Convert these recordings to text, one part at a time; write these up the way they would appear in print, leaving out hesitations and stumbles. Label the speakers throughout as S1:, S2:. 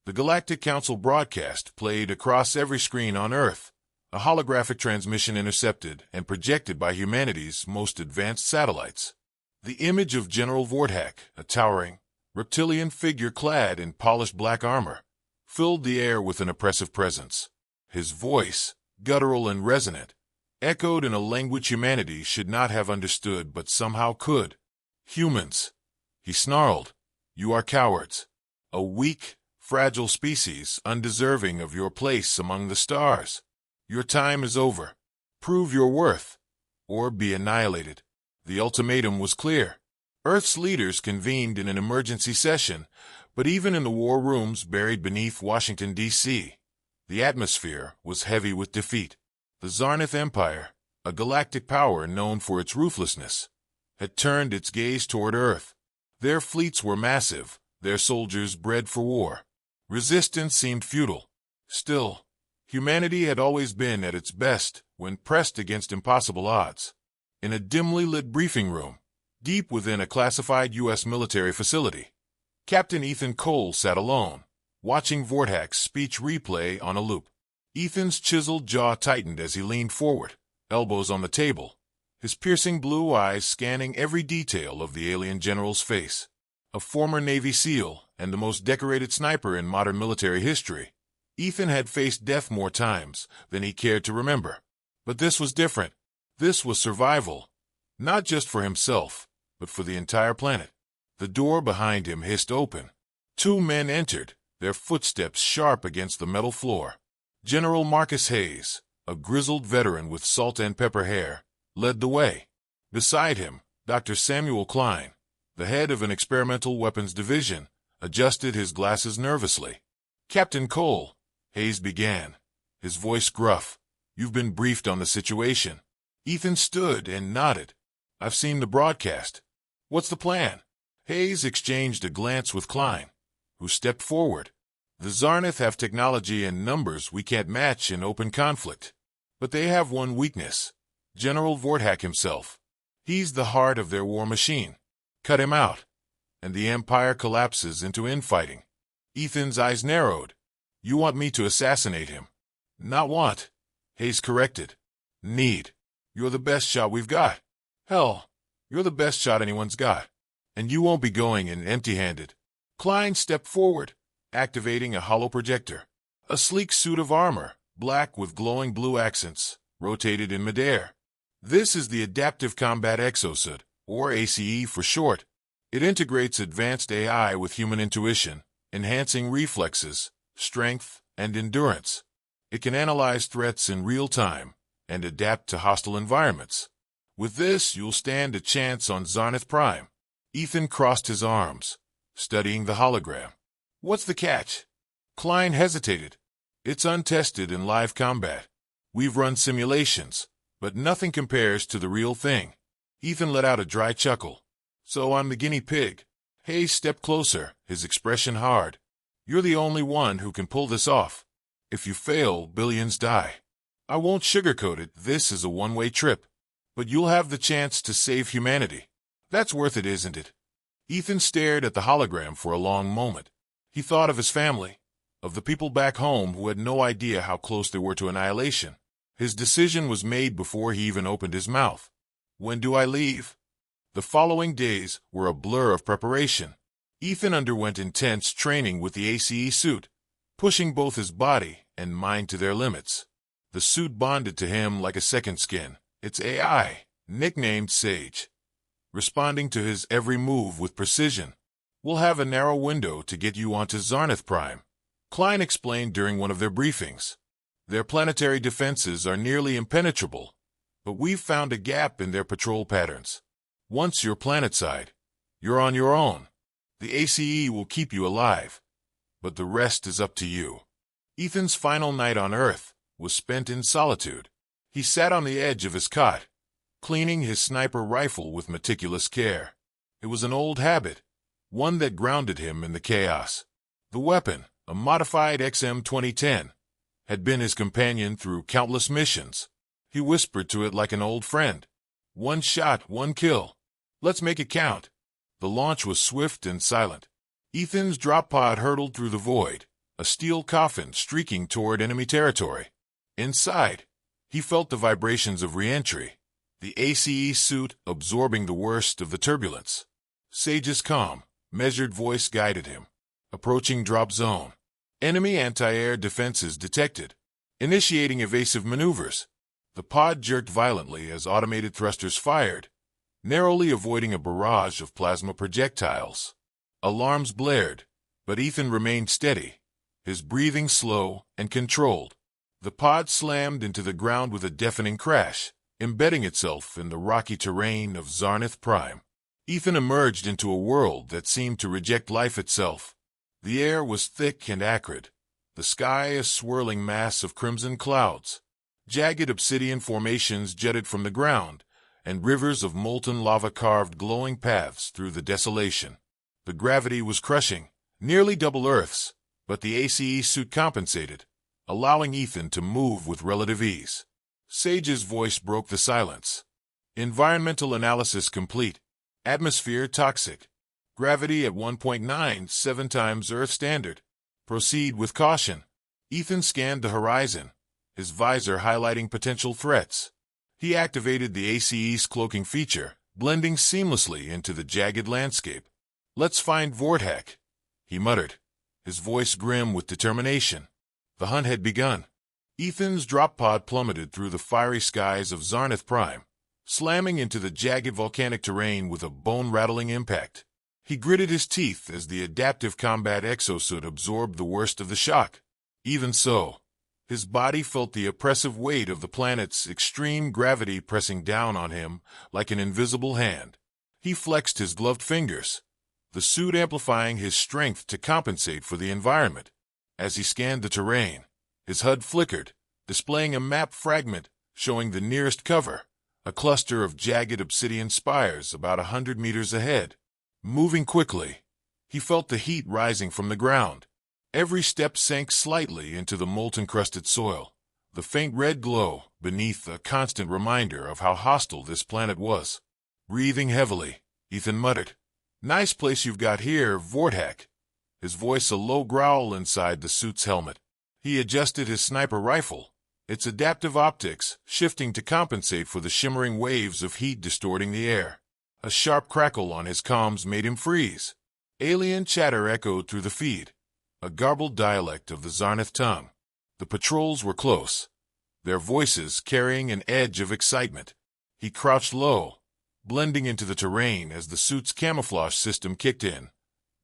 S1: The Galactic Council broadcast played across every screen on Earth, a holographic transmission intercepted and projected by humanity's most advanced satellites. The image of General Vortak, a towering, reptilian figure clad in polished black armor, filled the air with an oppressive presence. His voice, guttural and resonant, echoed in a language humanity should not have understood but somehow could. "Humans," he snarled, "you are cowards. A weak, fragile species undeserving of your place among the stars. Your time is over. Prove your worth, or be annihilated." The ultimatum was clear. Earth's leaders convened in an emergency session, but even in the war rooms buried beneath Washington, D.C., the atmosphere was heavy with defeat. The Zarnith Empire, a galactic power known for its ruthlessness, had turned its gaze toward Earth. Their fleets were massive, their soldiers bred for war. Resistance seemed futile. Still, humanity had always been at its best when pressed against impossible odds. In a dimly lit briefing room, deep within a classified U.S. military facility, Captain Ethan Cole sat alone, watching Vortak's speech replay on a loop. Ethan's chiseled jaw tightened as he leaned forward, elbows on the table, his piercing blue eyes scanning every detail of the alien general's face. A former Navy SEAL and the most decorated sniper in modern military history, Ethan had faced death more times than he cared to remember. But this was different. This was survival, not just for himself, but for the entire planet. The door behind him hissed open. Two men entered, their footsteps sharp against the metal floor. General Marcus Hayes, a grizzled veteran with salt and pepper hair, led the way. Beside him, Dr. Samuel Klein, the head of an experimental weapons division, adjusted his glasses nervously. "Captain Cole," Hayes began, his voice gruff, "you've been briefed on the situation." Ethan stood and nodded. "I've seen the broadcast. What's the plan?" Hayes exchanged a glance with Klein, who stepped forward. "The Zarnith have technology and numbers we can't match in open conflict. But they have one weakness: General Vortak himself. He's the heart of their war machine. Cut him out, and the Empire collapses into infighting." Ethan's eyes narrowed. "You want me to assassinate him?" "Not want," Hayes corrected. "Need. You're the best shot we've got. Hell, you're the best shot anyone's got. And you won't be going in empty-handed." Klein stepped forward, activating a hollow projector. A sleek suit of armor, black with glowing blue accents, rotated in midair. "This is the Adaptive Combat Exosuit, or ACE for short. It integrates advanced AI with human intuition, enhancing reflexes, strength, and endurance. It can analyze threats in real time and adapt to hostile environments. With this, you'll stand a chance on Zarnith Prime." Ethan crossed his arms, studying the hologram. "What's the catch?" Klein hesitated. "It's untested in live combat. We've run simulations, but nothing compares to the real thing." Ethan let out a dry chuckle. "So I'm the guinea pig." Hayes stepped closer, his expression hard. "You're the only one who can pull this off. If you fail, billions die. I won't sugarcoat it, this is a one-way trip. But you'll have the chance to save humanity. That's worth it, isn't it?" Ethan stared at the hologram for a long moment. He thought of his family, of the people back home who had no idea how close they were to annihilation. His decision was made before he even opened his mouth. "When do I leave?" The following days were a blur of preparation. Ethan underwent intense training with the ACE suit, pushing both his body and mind to their limits. The suit bonded to him like a second skin, its AI, nicknamed Sage, responding to his every move with precision. "We'll have a narrow window to get you onto Zarnith Prime," Klein explained during one of their briefings. "Their planetary defenses are nearly impenetrable, but we've found a gap in their patrol patterns. Once you're planetside, you're on your own. The ACE will keep you alive, but the rest is up to you." Ethan's final night on Earth was spent in solitude. He sat on the edge of his cot, cleaning his sniper rifle with meticulous care. It was an old habit, one that grounded him in the chaos. The weapon, a modified XM-2010, had been his companion through countless missions. He whispered to it like an old friend. "One shot, one kill. Let's make it count." The launch was swift and silent. Ethan's drop pod hurtled through the void, a steel coffin streaking toward enemy territory. Inside, he felt the vibrations of re-entry, the ACE suit absorbing the worst of the turbulence. Sage's calm, measured voice guided him. Approaching drop zone. Enemy anti-air defenses detected. Initiating evasive maneuvers. The pod jerked violently as automated thrusters fired, narrowly avoiding a barrage of plasma projectiles. Alarms blared, but Ethan remained steady, his breathing slow and controlled. The pod slammed into the ground with a deafening crash, embedding itself in the rocky terrain of Zarnith Prime. Ethan emerged into a world that seemed to reject life itself. The air was thick and acrid, the sky a swirling mass of crimson clouds. Jagged obsidian formations jutted from the ground, and rivers of molten lava carved glowing paths through the desolation. The gravity was crushing, nearly double Earth's, but the ACE suit compensated, allowing Ethan to move with relative ease. Sage's voice broke the silence. Environmental analysis complete. Atmosphere toxic. Gravity at 1.97 times Earth standard. Proceed with caution. Ethan scanned the horizon, his visor highlighting potential threats. He activated the ACE's cloaking feature, blending seamlessly into the jagged landscape. "Let's find Vorthak," he muttered, his voice grim with determination. The hunt had begun. Ethan's drop pod plummeted through the fiery skies of Zarnith Prime, slamming into the jagged volcanic terrain with a bone-rattling impact. He gritted his teeth as the adaptive combat exosuit absorbed the worst of the shock. Even so, his body felt the oppressive weight of the planet's extreme gravity pressing down on him like an invisible hand. He flexed his gloved fingers, the suit amplifying his strength to compensate for the environment. As he scanned the terrain, his HUD flickered, displaying a map fragment showing the nearest cover, a cluster of jagged obsidian spires about 100 meters ahead. Moving quickly, he felt the heat rising from the ground. Every step sank slightly into the molten-crusted soil, the faint red glow beneath a constant reminder of how hostile this planet was. Breathing heavily, Ethan muttered, "Nice place you've got here, Vorthak," his voice a low growl inside the suit's helmet. He adjusted his sniper rifle, its adaptive optics shifting to compensate for the shimmering waves of heat distorting the air. A sharp crackle on his comms made him freeze. Alien chatter echoed through the feed, a garbled dialect of the Zarnith tongue. The patrols were close, their voices carrying an edge of excitement. He crouched low, blending into the terrain as the suit's camouflage system kicked in,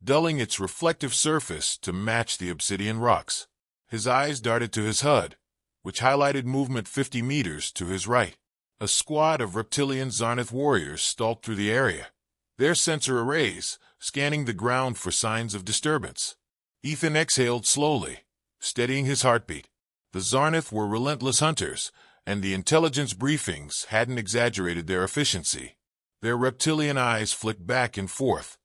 S1: dulling its reflective surface to match the obsidian rocks. His eyes darted to his HUD, which highlighted movement 50 meters to his right. A squad of reptilian Zarnith warriors stalked through the area, their sensor arrays scanning the ground for signs of disturbance. Ethan exhaled slowly, steadying his heartbeat. The Zarnith were relentless hunters, and the intelligence briefings hadn't exaggerated their efficiency. Their reptilian eyes flicked back and forth,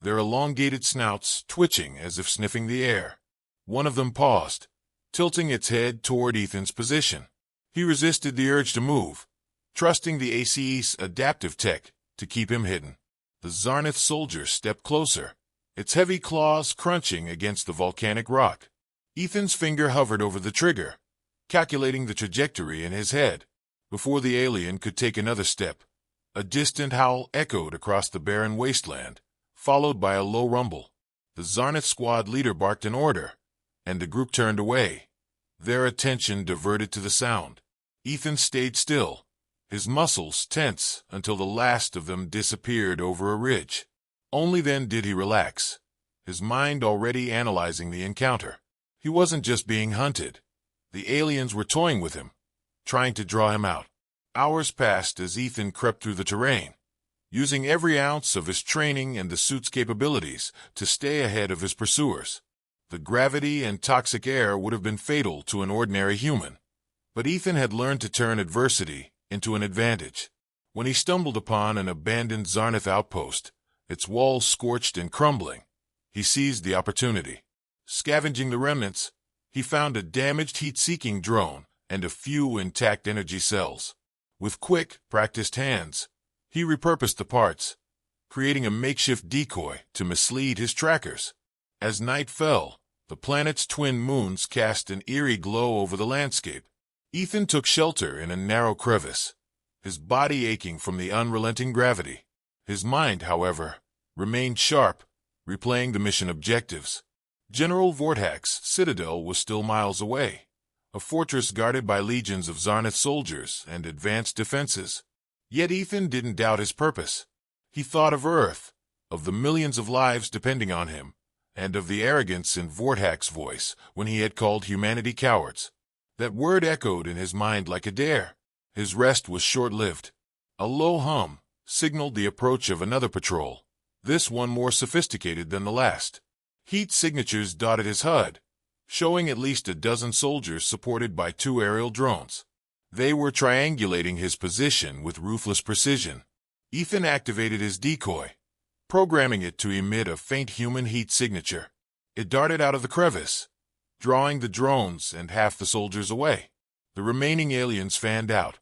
S1: their elongated snouts twitching as if sniffing the air. One of them paused, tilting its head toward Ethan's position. He resisted the urge to move, trusting the ACE's adaptive tech to keep him hidden. The Zarnith soldier stepped closer, its heavy claws crunching against the volcanic rock. Ethan's finger hovered over the trigger, calculating the trajectory in his head. Before the alien could take another step, a distant howl echoed across the barren wasteland, followed by a low rumble. The Zarnith squad leader barked an order, and the group turned away, their attention diverted to the sound. Ethan stayed still, his muscles tense until the last of them disappeared over a ridge. Only then did he relax, his mind already analyzing the encounter. He wasn't just being hunted. The aliens were toying with him, trying to draw him out. Hours passed as Ethan crept through the terrain, using every ounce of his training and the suit's capabilities to stay ahead of his pursuers. The gravity and toxic air would have been fatal to an ordinary human, but Ethan had learned to turn adversity into an advantage. When he stumbled upon an abandoned Zarnith outpost, its walls scorched and crumbling, he seized the opportunity. Scavenging the remnants, he found a damaged heat-seeking drone and a few intact energy cells. With quick, practiced hands, he repurposed the parts, creating a makeshift decoy to mislead his trackers. As night fell, The planet's twin moons cast an eerie glow over the landscape. Ethan took shelter in a narrow crevice, his body aching from the unrelenting gravity. His mind, however, remained sharp, replaying the mission objectives. General Vortak's citadel was still miles away, a fortress guarded by legions of Zarnath soldiers and advanced defenses. Yet Ethan didn't doubt his purpose. He thought of Earth, of the millions of lives depending on him, and of the arrogance in Vortak's voice when he had called humanity cowards. That word echoed in his mind like a dare. His rest was short-lived. A low hum signaled the approach of another patrol, this one more sophisticated than the last. Heat signatures dotted his HUD, showing at least a dozen soldiers supported by 2 aerial drones. They were triangulating his position with ruthless precision. Ethan activated his decoy, programming it to emit a faint human heat signature. It darted out of the crevice, drawing the drones and half the soldiers away. The remaining aliens fanned out,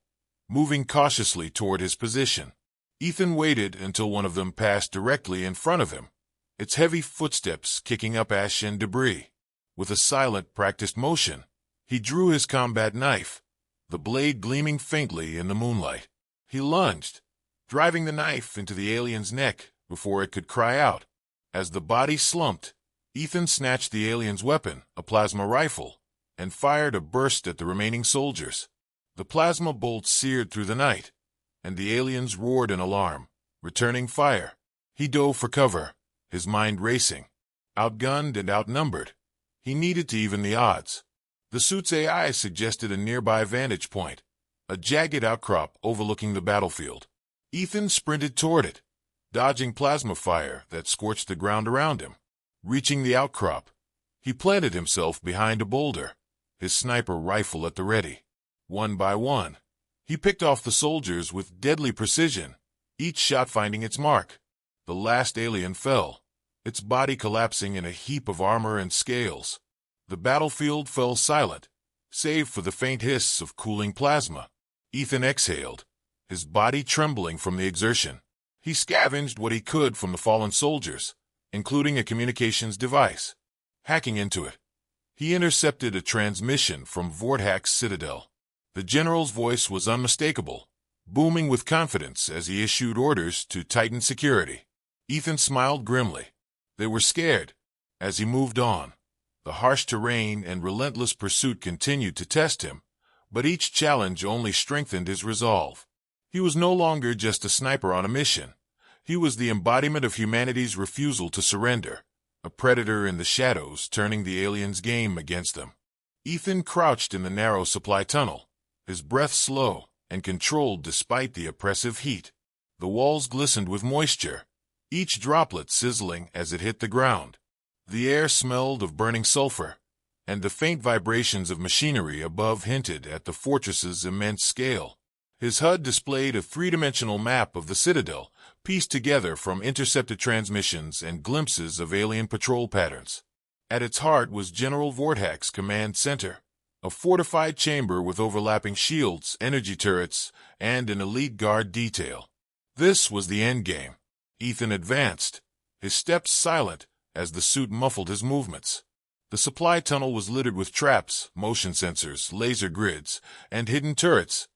S1: moving cautiously toward his position. Ethan waited until one of them passed directly in front of him, its heavy footsteps kicking up ash and debris. With a silent, practiced motion, he drew his combat knife, the blade gleaming faintly in the moonlight. He lunged, driving the knife into the alien's neck before it could cry out. As the body slumped, Ethan snatched the alien's weapon, a plasma rifle, and fired a burst at the remaining soldiers. The plasma bolt seared through the night, and the aliens roared in alarm, returning fire. He dove for cover, his mind racing. Outgunned and outnumbered, he needed to even the odds. The suit's AI suggested a nearby vantage point, a jagged outcrop overlooking the battlefield. Ethan sprinted toward it, dodging plasma fire that scorched the ground around him. Reaching the outcrop, he planted himself behind a boulder, his sniper rifle at the ready. One by one, he picked off the soldiers with deadly precision, each shot finding its mark. The last alien fell, its body collapsing in a heap of armor and scales. The battlefield fell silent, save for the faint hiss of cooling plasma. Ethan exhaled, his body trembling from the exertion. He scavenged what he could from the fallen soldiers, including a communications device. Hacking into it, he intercepted a transmission from Vortak's citadel. The general's voice was unmistakable, booming with confidence as he issued orders to tighten security. Ethan smiled grimly. They were scared. As he moved on, the harsh terrain and relentless pursuit continued to test him, but each challenge only strengthened his resolve. He was no longer just a sniper on a mission. He was the embodiment of humanity's refusal to surrender, a predator in the shadows turning the aliens' game against them. Ethan crouched in the narrow supply tunnel, his breath slow and controlled despite the oppressive heat. The walls glistened with moisture, each droplet sizzling as it hit the ground. The air smelled of burning sulfur, and the faint vibrations of machinery above hinted at the fortress's immense scale. His HUD displayed a three-dimensional map of the citadel, pieced together from intercepted transmissions and glimpses of alien patrol patterns. At its heart was General Vortak's command center, a fortified chamber with overlapping shields, energy turrets, and an elite guard detail. This was the endgame. Ethan advanced, his steps silent as the suit muffled his movements. The supply tunnel was littered with traps, motion sensors, laser grids, and hidden turrets,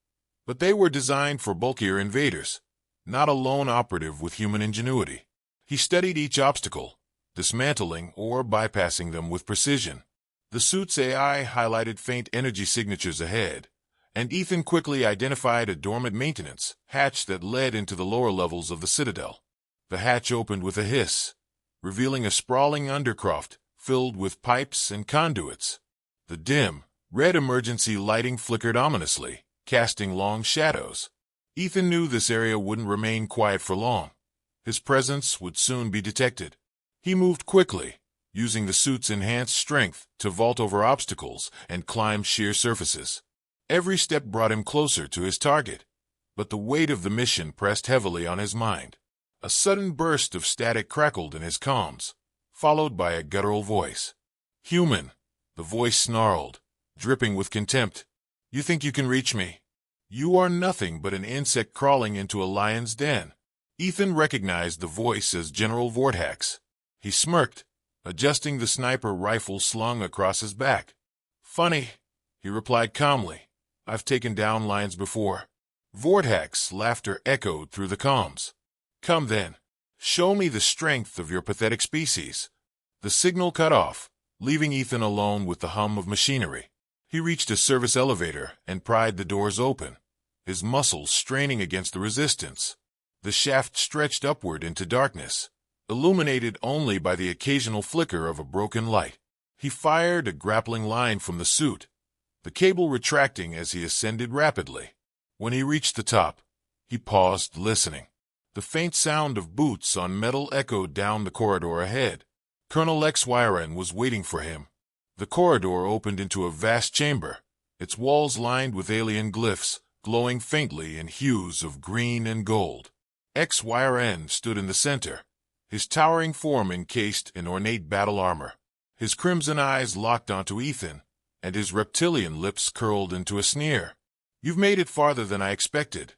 S1: but they were designed for bulkier invaders, not a lone operative with human ingenuity. He studied each obstacle, dismantling or bypassing them with precision. The suit's AI highlighted faint energy signatures ahead, and Ethan quickly identified a dormant maintenance hatch that led into the lower levels of the citadel. The hatch opened with a hiss, revealing a sprawling undercroft filled with pipes and conduits. The dim, red emergency lighting flickered ominously, casting long shadows. Ethan knew this area wouldn't remain quiet for long. His presence would soon be detected. He moved quickly, using the suit's enhanced strength to vault over obstacles and climb sheer surfaces. Every step brought him closer to his target, but the weight of the mission pressed heavily on his mind. A sudden burst of static crackled in his comms, followed by a guttural voice. "Human," the voice snarled, dripping with contempt. "You think you can reach me? You are nothing but an insect crawling into a lion's den." Ethan recognized the voice as General Vortak's. He smirked, adjusting the sniper rifle slung across his back. "Funny," he replied calmly. "I've taken down lions before." Vorthack's laughter echoed through the comms. "Come then. Show me the strength of your pathetic species." The signal cut off, leaving Ethan alone with the hum of machinery. He reached a service elevator and pried the doors open, his muscles straining against the resistance. The shaft stretched upward into darkness, illuminated only by the occasional flicker of a broken light. He fired a grappling line from the suit, the cable retracting as he ascended rapidly. When he reached the top, he paused, listening. The faint sound of boots on metal echoed down the corridor ahead. Colonel HFY was waiting for him. The corridor opened into a vast chamber, its walls lined with alien glyphs, glowing faintly in hues of green and gold. HFY stood in the center, his towering form encased in ornate battle armor. His crimson eyes locked onto Ethan, and his reptilian lips curled into a sneer. "You've made it farther than I expected,"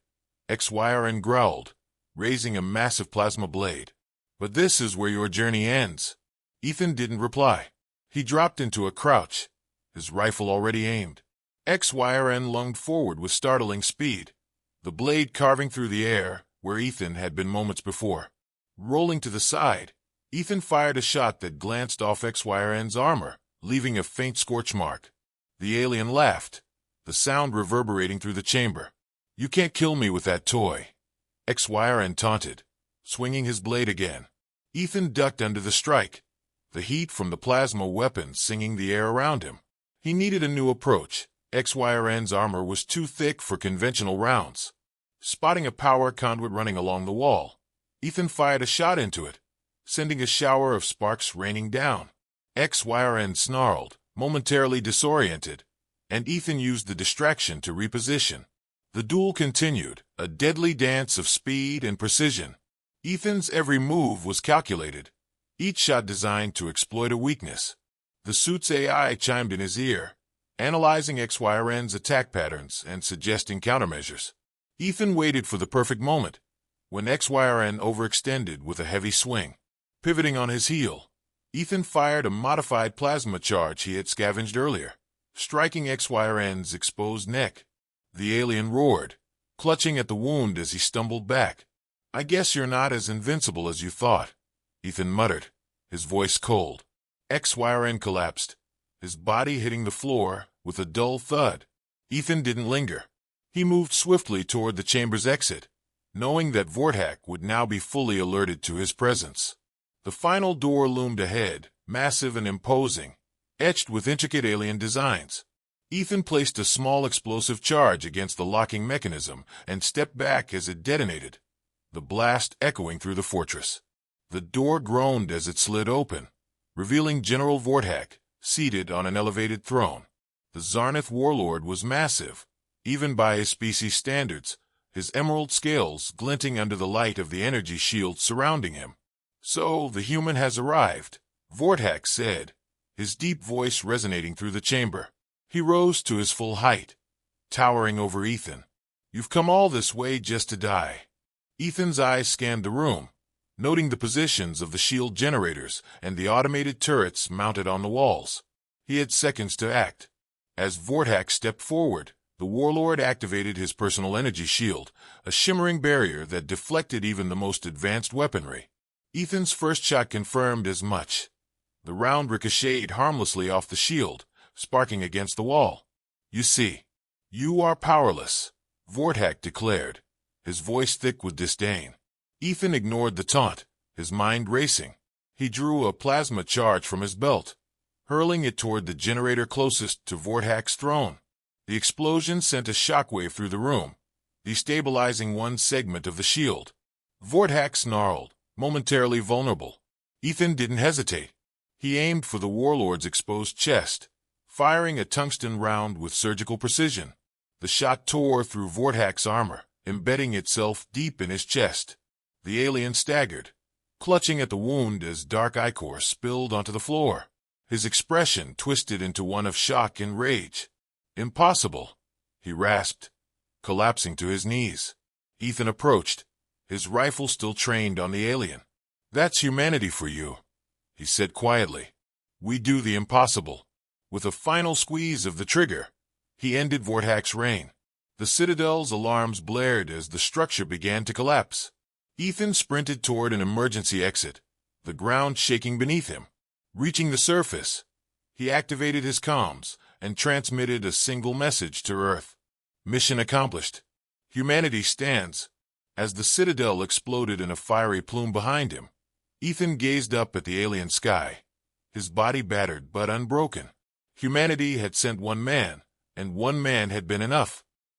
S1: HFY growled, raising a massive plasma blade. "But this is where your journey ends." Ethan didn't reply. He dropped into a crouch, his rifle already aimed. HFY lunged forward with startling speed, the blade carving through the air where Ethan had been moments before. Rolling to the side, Ethan fired a shot that glanced off HFY's armor, leaving a faint scorch mark. The alien laughed, the sound reverberating through the chamber. "You can't kill me with that toy," HFY taunted, swinging his blade again. Ethan ducked under the strike, the heat from the plasma weapon singing the air around him. He needed a new approach. HFY's armor was too thick for conventional rounds. Spotting a power conduit running along the wall, Ethan fired a shot into it, sending a shower of sparks raining down. HFY snarled, momentarily disoriented, and Ethan used the distraction to reposition. The duel continued, a deadly dance of speed and precision. Ethan's every move was calculated, each shot designed to exploit a weakness. The suit's AI chimed in his ear, analyzing HFY's attack patterns and suggesting countermeasures. Ethan waited for the perfect moment, when HFY overextended with a heavy swing. Pivoting on his heel, Ethan fired a modified plasma charge he had scavenged earlier, striking HFY's exposed neck. The alien roared, clutching at the wound as he stumbled back. "I guess you're not as invincible as you thought," Ethan muttered, his voice cold. HFY collapsed, his body hitting the floor with a dull thud. Ethan didn't linger. He moved swiftly toward the chamber's exit, knowing that Vorthack would now be fully alerted to his presence. The final door loomed ahead, massive and imposing, etched with intricate alien designs. Ethan placed a small explosive charge against the locking mechanism and stepped back as it detonated, the blast echoing through the fortress. The door groaned as it slid open, revealing General Vorthack, seated on an elevated throne. The Zarnath warlord was massive, even by his species standards, his emerald scales glinting under the light of the energy shield surrounding him. "So, the human has arrived," Vorthack said, his deep voice resonating through the chamber. He rose to his full height, towering over Ethan. "You've come all this way just to die." Ethan's eyes scanned the room, noting the positions of the shield generators and the automated turrets mounted on the walls. He had seconds to act. As Vorthack stepped forward, the warlord activated his personal energy shield, a shimmering barrier that deflected even the most advanced weaponry. Ethan's first shot confirmed as much. The round ricocheted harmlessly off the shield, sparking against the wall. "You see, you are powerless," Vorthack declared, his voice thick with disdain. Ethan ignored the taunt, his mind racing. He drew a plasma charge from his belt, hurling it toward the generator closest to Vorthack's throne. The explosion sent a shockwave through the room, destabilizing one segment of the shield. Vorthack snarled, momentarily vulnerable. Ethan didn't hesitate. He aimed for the warlord's exposed chest, firing a tungsten round with surgical precision. The shot tore through Vorthack's armor, embedding itself deep in his chest. The alien staggered, clutching at the wound as dark ichor spilled onto the floor. His expression twisted into one of shock and rage. "Impossible," he rasped, collapsing to his knees. Ethan approached, his rifle still trained on the alien. "That's humanity for you," he said quietly. "We do the impossible." With a final squeeze of the trigger, he ended Vortak's reign. The Citadel's alarms blared as the structure began to collapse. Ethan sprinted toward an emergency exit, the ground shaking beneath him. Reaching the surface, he activated his comms and transmitted a single message to Earth. Mission accomplished. Humanity stands. As the Citadel exploded in a fiery plume behind him, Ethan gazed up at the alien sky, his body battered but unbroken. Humanity had sent one man, and one man had been enough.